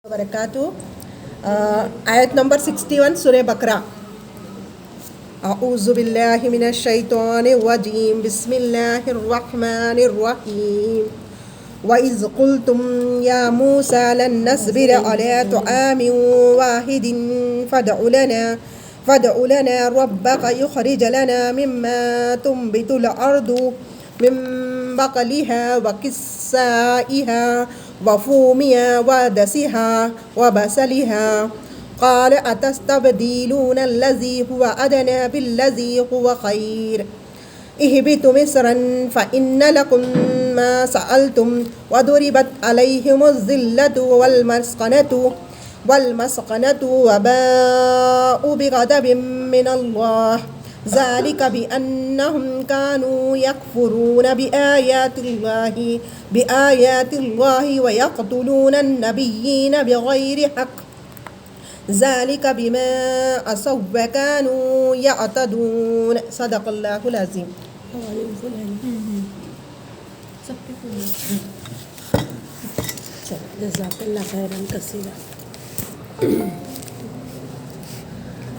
wabarakatuh. Ayat number 61 Surah Baqarah. A'udzu billahi minasy syaithanir rajim. Bismillahir rahmanir rahim. Wa iz qultum ya Musa lan nasbira ala ta'amin wahidin fad'u lana rabbaka yukhrij lana mimma tunbitul ardu min baqliha wa qissaiha وفومها ودسها وبصلها قال أتستبدلون الذي هو أدنى بالذي هو خير اهبطوا مصرا فإن لكم ما سألتم وضربت عليهم الذلة والمسقنة وباءوا بغضب من الله ذلك بأنهم كانوا يكفرون بآيات الله ويقتلون النبيين بغير حق ذلك بما عصوا وكانوا يعتدون صدق الله العظيم. جزاک اللہ خیرا کثیرا.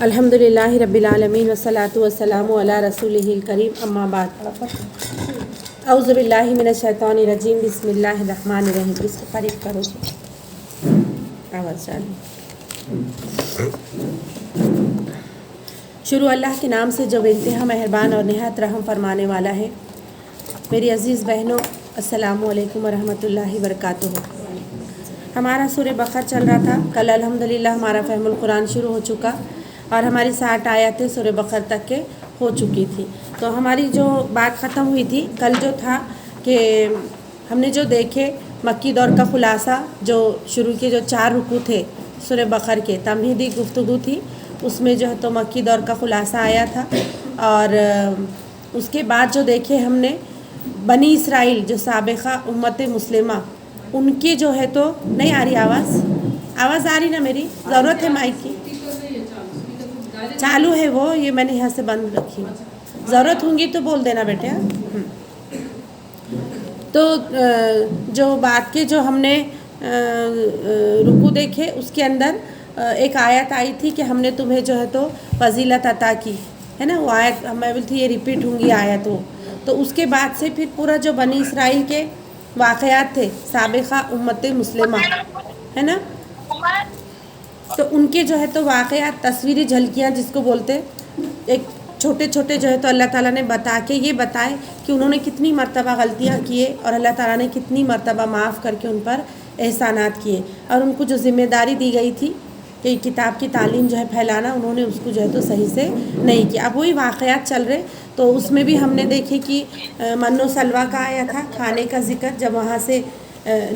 الحمد للہ رب العالمین والصلاة والسلام علی رسولہ الکریم اما بعد. اعوذ باللہ من الشیطان الرجیم. بسم اللہ الرحمن الرحیم. اس کو قریب کرو آواز چالو. شروع اللہ کے نام سے جو انتہا مہربان اور نہایت رحم فرمانے والا ہے. میری عزیز بہنوں السلام علیکم ورحمۃ اللہ وبرکاتہ. ہمارا سورہ بقرہ چل رہا تھا. کل الحمدللہ ہمارا فہم القرآن شروع ہو چکا اور ہماری 60 آیتیں سورہ بقرہ تک کے ہو چکی تھی. تو ہماری جو بات ختم ہوئی تھی کل جو تھا کہ ہم نے جو دیکھے مکی دور کا خلاصہ، جو شروع کے جو 4 رکوع تھے سورہ بقرہ کے تمہیدی گفتگو تھی، اس میں جو ہے تو مکی دور کا خلاصہ آیا تھا. اور اس کے بعد جو دیکھے ہم نے بنی اسرائیل جو سابقہ امت مسلمہ، ان کی جو ہے تو نہیں آ رہی آواز آ رہی نا؟ میری ضرورت ہے مائک کی. چالو ہے وہ، یہ میں نے یہاں سے بند رکھی. ضرورت ہوں گی تو بول دینا بیٹے. تو جو بات کے جو ہم نے رکوع دیکھے اس کے اندر ایک آیت آئی تھی کہ ہم نے تمہیں جو ہے تو فضیلت عطا کی ہے نا. وہ آیت میں بولتی یہ ریپیٹ ہوں گی آیت وہ. تو اس کے بعد سے پھر پورا جو بنی اسرائیل کے واقعات تھے سابقہ امت مسلمہ ہے نا، تو ان کے جو ہے تو واقعات تصویری جھلکیاں جس کو بولتے، ایک چھوٹے چھوٹے جو ہے تو اللہ تعالیٰ نے بتا کے یہ بتائے کہ انہوں نے کتنی مرتبہ غلطیاں کیے اور اللہ تعالیٰ نے کتنی مرتبہ معاف کر کے ان پر احسانات کیے. اور ان کو جو ذمہ داری دی گئی تھی کہ کتاب کی تعلیم جو ہے پھیلانا، انہوں نے اس کو جو ہے تو صحیح سے نہیں کیا. اب وہی واقعات چل رہے. تو اس میں بھی ہم نے دیکھے کہ من و سلوہ کا آیا تھا، کھانے کا ذکر. جب وہاں سے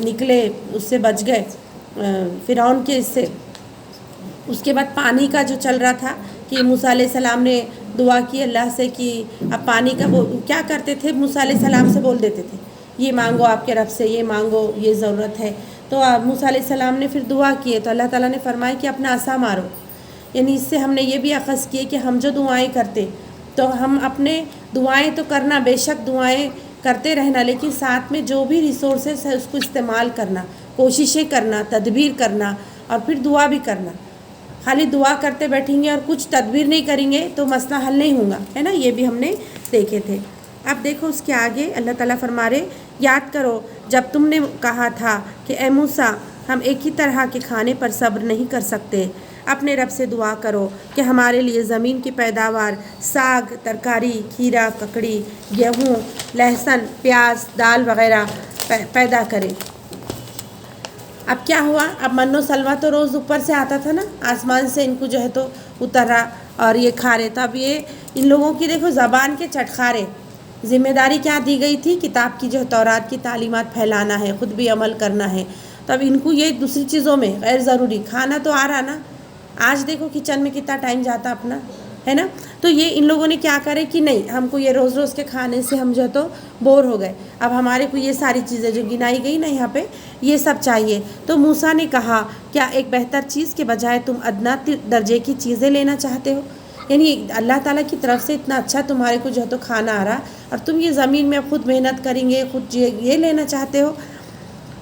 نکلے اس سے بچ گئے فرعون کے اس سے. اس کے بعد پانی کا جو چل رہا تھا کہ موسیٰ علیہ السلام نے دعا کی اللہ سے کہ اب پانی کا وہ کیا کرتے تھے، موسیٰ علیہ السلام سے بول دیتے تھے یہ مانگو آپ کے رب سے، یہ مانگو، یہ ضرورت ہے. تو موسیٰ علیہ السلام نے پھر دعا کی تو اللہ تعالیٰ نے فرمایا کہ اپنا عصا مارو. یعنی اس سے ہم نے یہ بھی اخذ کیے کہ ہم جو دعائیں کرتے تو ہم اپنے دعائیں تو کرنا، بے شک دعائیں کرتے رہنا، لیکن ساتھ میں جو بھی ریسورسز ہے اس کو استعمال کرنا، کوششیں کرنا، تدبیر کرنا اور پھر دعا بھی کرنا. خالی دعا کرتے بیٹھیں گے اور کچھ تدبیر نہیں کریں گے تو مسئلہ حل نہیں ہوگا ہے نا. یہ بھی ہم نے دیکھے تھے. اب دیکھو اس کے آگے اللہ تعالیٰ فرما رہے یاد کرو جب تم نے کہا تھا کہ اے موسیٰ ہم ایک ہی طرح کے کھانے پر صبر نہیں کر سکتے، اپنے رب سے دعا کرو کہ ہمارے لیے زمین کی پیداوار، ساگ، ترکاری، کھیرا، ککڑی، گیہوں، لہسن، پیاز، دال وغیرہ پیدا کرے. اب کیا ہوا؟ اب من و سلوہ تو روز اوپر سے آتا تھا نا، آسمان سے ان کو جو ہے تو اترا اور یہ کھا رہے. تو اب یہ ان لوگوں کی دیکھو زبان کے چٹخارے. ذمہ داری کیا دی گئی تھی؟ کتاب کی جو تورات کی تعلیمات پھیلانا ہے، خود بھی عمل کرنا ہے. تو اب ان کو یہ دوسری چیزوں میں غیر ضروری کھانا تو آ رہا نا. آج دیکھو کچن میں کتنا ٹائم جاتا اپنا ہے نا. تو یہ ان لوگوں نے کیا کرے کہ نہیں، ہم کو یہ روز روز کے کھانے سے ہم جو ہے تو بور ہو گئے. اب ہمارے کو یہ ساری چیزیں جو گنائی گئی نا یہاں پہ یہ سب چاہیے. تو موسیٰ نے کہا کیا ایک بہتر چیز کے بجائے تم ادنا درجے کی چیزیں لینا چاہتے ہو؟ یعنی اللہ تعالیٰ کی طرف سے اتنا اچھا تمہارے کو جو ہے تو کھانا آ رہا اور تم یہ زمین میں خود محنت کریں گے، خود یہ لینا چاہتے ہو.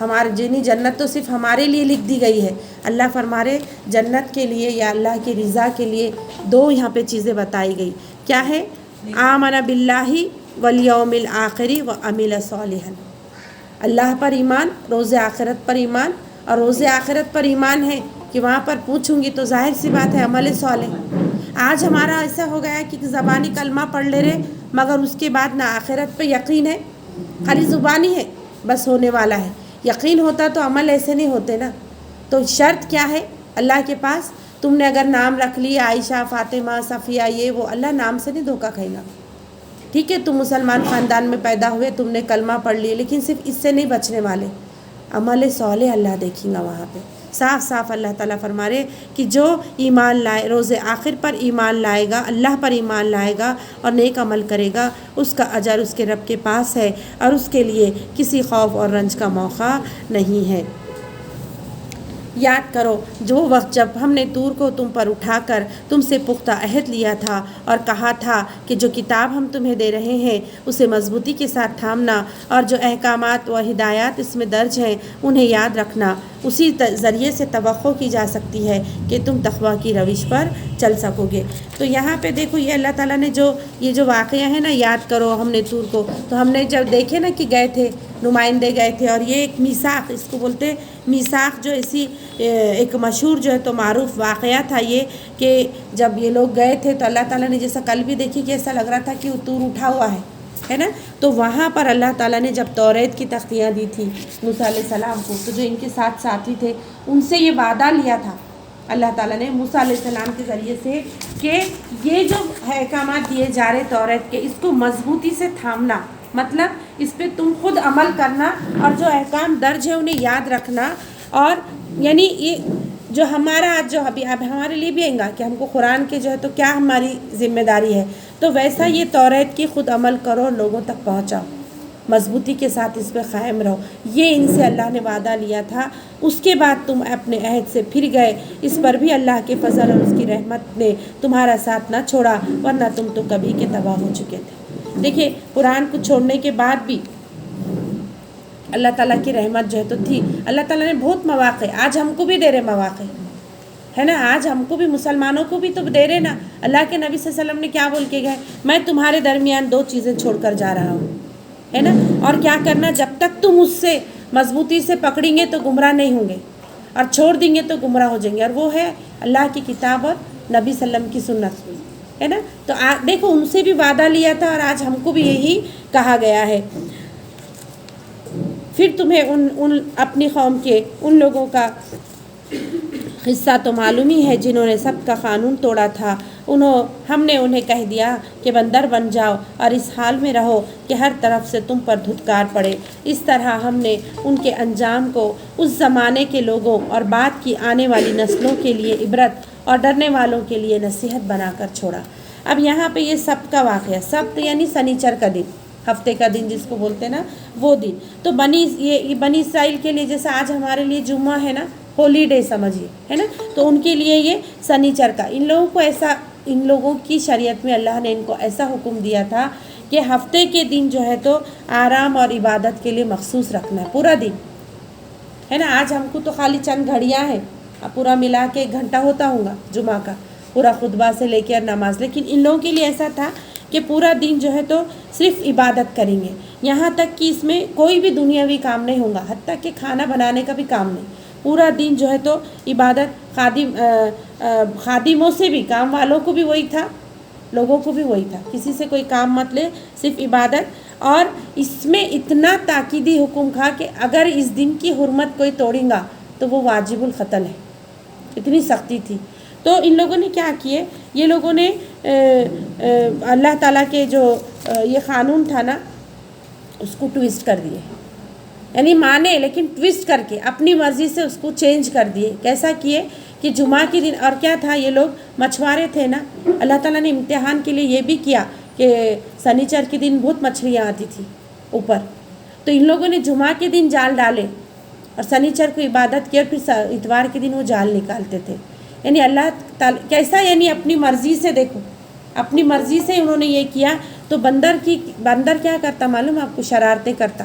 ہمارے جنی جنت تو صرف ہمارے لیے لکھ دی گئی ہے، اللہ فرمارے جنت کے لیے یا اللہ کی رضا کے لیے دو یہاں پہ چیزیں بتائی گئی. کیا ہے؟ آمن باللہ والیوم الآخر وعمل صالحا. اللہ پر ایمان، روز آخرت پر ایمان. اور روز آخرت پر ایمان ہے کہ وہاں پر پوچھوں گی تو ظاہر سی بات ہے عمل صالح. آج ہمارا ایسا ہو گیا ہے کہ زبانی کلمہ پڑھ لے رہے مگر اس کے بعد نہ آخرت پہ یقین ہے، خالی زبانی ہے بس ہونے والا ہے. یقین ہوتا تو عمل ایسے نہیں ہوتے نا. تو شرط کیا ہے اللہ کے پاس؟ تم نے اگر نام رکھ لی عائشہ، فاطمہ، صفیہ، یہ وہ، اللہ نام سے نہیں دھوکہ کھائے گا. ٹھیک ہے تم مسلمان خاندان میں پیدا ہوئے، تم نے کلمہ پڑھ لیے، لیکن صرف اس سے نہیں بچنے والے. عمل صالح اللہ دیکھیں گا وہاں پہ. صاف صاف اللہ تعالیٰ فرما رہے کہ جو ایمان لائے، روز آخر پر ایمان لائے گا، اللہ پر ایمان لائے گا اور نیک عمل کرے گا، اس کا اجر اس کے رب کے پاس ہے اور اس کے لیے کسی خوف اور رنج کا موقع نہیں ہے. یاد کرو جو وقت جب ہم نے طور کو تم پر اٹھا کر تم سے پختہ عہد لیا تھا اور کہا تھا کہ جو کتاب ہم تمہیں دے رہے ہیں اسے مضبوطی کے ساتھ تھامنا اور جو احکامات و ہدایات اس میں درج ہیں انہیں یاد رکھنا. اسی ذریعے سے توقع کی جا سکتی ہے کہ تم تقویٰ کی روش پر چل سکو گے. تو یہاں پہ دیکھو یہ اللہ تعالیٰ نے یہ جو واقعہ ہے نا، یاد کرو ہم نے طور کو، تو ہم نے جب دیکھے نا کہ گئے تھے نمائندے گئے تھے، اور یہ ایک میثاق، اس کو بولتے میثاق، جو ایسی ایک مشہور جو ہے تو معروف واقعہ تھا یہ کہ جب یہ لوگ گئے تھے تو اللہ تعالیٰ نے، جیسا کل بھی دیکھی کہ ایسا لگ رہا تھا کہ وہ طور اٹھا ہوا ہے نا، تو وہاں پر اللہ تعالیٰ نے جب توریت کی تختیاں دی تھی موسیٰ علیہ السلام کو، تو جو ان کے ساتھ ساتھی تھے ان سے یہ وعدہ لیا تھا اللہ تعالیٰ نے موسیٰ علیہ السلام کے ذریعے سے کہ یہ جو احکامات دیے جا رہے توریت کے، اس کو مضبوطی سے تھامنا، مطلب اس پہ تم خود عمل کرنا اور جو احکام درج ہے انہیں یاد رکھنا. اور یعنی یہ جو ہمارا آج جو ابھی اب ہمارے لیے بھی آئیں گا کہ ہم کو قرآن کے جو ہے تو کیا ہماری ذمہ داری ہے، تو ویسا یہ توریت کی خود عمل کرو اور لوگوں تک پہنچاؤ، مضبوطی کے ساتھ اس پہ قائم رہو. یہ ان سے اللہ نے وعدہ لیا تھا. اس کے بعد تم اپنے عہد سے پھر گئے، اس پر بھی اللہ کے فضل اور اس کی رحمت نے تمہارا ساتھ نہ چھوڑا، ورنہ تم تو کبھی کے تباہ ہو چکے تھے. دیکھیے قرآن کو چھوڑنے کے بعد بھی اللہ تعالیٰ کی رحمت جو ہے تو تھی. اللہ تعالیٰ نے بہت مواقع، آج ہم کو بھی دے رہے مواقع ہے نا، آج ہم کو بھی مسلمانوں کو بھی تو دے رہے نا. اللہ کے نبی صلی اللہ علیہ وسلم نے کیا بول کے گئے؟ میں تمہارے درمیان دو چیزیں چھوڑ کر جا رہا ہوں، ہے نا. اور کیا کرنا؟ جب تک تم اس سے مضبوطی سے پکڑیں گے تو گمراہ نہیں ہوں گے، اور چھوڑ دیں گے تو گمراہ ہو جائیں گے. اور وہ ہے اللہ کی کتاب اور نبی صلی اللہ علیہ وسلم کی سنت، ہے نا. تو دیکھو ان سے بھی وعدہ لیا تھا اور آج ہم کو بھی یہی کہا گیا ہے. پھر تمہیں ان اپنی قوم کے ان لوگوں کا قصہ تو معلوم ہی ہے جنہوں نے سب کا قانون توڑا تھا. ہم نے انہیں کہہ دیا کہ بندر بن جاؤ اور اس حال میں رہو کہ ہر طرف سے تم پر دھتکار پڑے. اس طرح ہم نے ان کے انجام کو اس زمانے کے لوگوں اور بعد کی آنے والی نسلوں کے لیے عبرت اور ڈرنے والوں کے لیے نصیحت بنا کر چھوڑا. اب یہاں پہ یہ سبت کا واقعہ، سبت یعنی سنیچر کا دن، ہفتے کا دن جس کو بولتے ہیں نا، وہ دن. تو یہ بنی اسرائیل کے لیے جیسا آج ہمارے لیے جمعہ ہے نا، ہولی ڈے سمجھیے، ہے نا، تو ان کے لیے یہ سنیچر کا. ان لوگوں کی شریعت میں اللہ نے ان کو ایسا حکم دیا تھا کہ ہفتے کے دن جو ہے تو آرام اور عبادت کے لیے مخصوص رکھنا ہے پورا دن، ہے نا. آج ہم کو تو خالی چند گھڑیاں ہیں، پورا ملا کے 1 گھنٹہ ہوتا ہوگا جمعہ کا، پورا خطبہ سے لے کے نماز. لیکن ان لوگوں کے لیے ایسا تھا کہ پورا دن جو ہے تو صرف عبادت کریں گے، یہاں تک کہ اس میں کوئی بھی دنیاوی کام نہیں ہوگا، حتیٰ کہ کھانا بنانے کا بھی کام نہیں. پورا دن جو ہے تو عبادت. خادموں سے بھی، کام والوں کو بھی وہی تھا، لوگوں کو بھی وہی تھا، کسی سے کوئی کام مت لے، صرف عبادت. اور اس میں اتنا تاکیدی حکم تھا کہ اگر اس دن کی حرمت کوئی توڑیں گا تو وہ واجب القتل ہے، اتنی سختی تھی. تو ان لوگوں نے کیا کیے؟ یہ لوگوں نے اللہ تعالیٰ کے جو یہ قانون تھا نا اس کو ٹویسٹ کر دیے، یعنی مانے لیکن ٹویسٹ کر کے اپنی مرضی سے اس کو چینج کر دیے. کیسا کیے کہ جمعہ کے دن، اور کیا تھا، یہ لوگ مچھوارے تھے نا، اللہ تعالیٰ نے امتحان کے لیے یہ بھی کیا کہ سنیچر کے دن بہت مچھلیاں آتی تھی اوپر، تو ان لوگوں نے جمعہ کے دن جال ڈالے اور سنیچر کو عبادت کی، اور پھر اتوار کے دن وہ جال نکالتے تھے. یعنی اللہ تعالیٰ کیسا، یعنی اپنی مرضی سے، دیکھو اپنی مرضی سے انہوں نے یہ کیا. تو بندر کیا کرتا معلوم آپ کو؟ شرارتیں کرتا.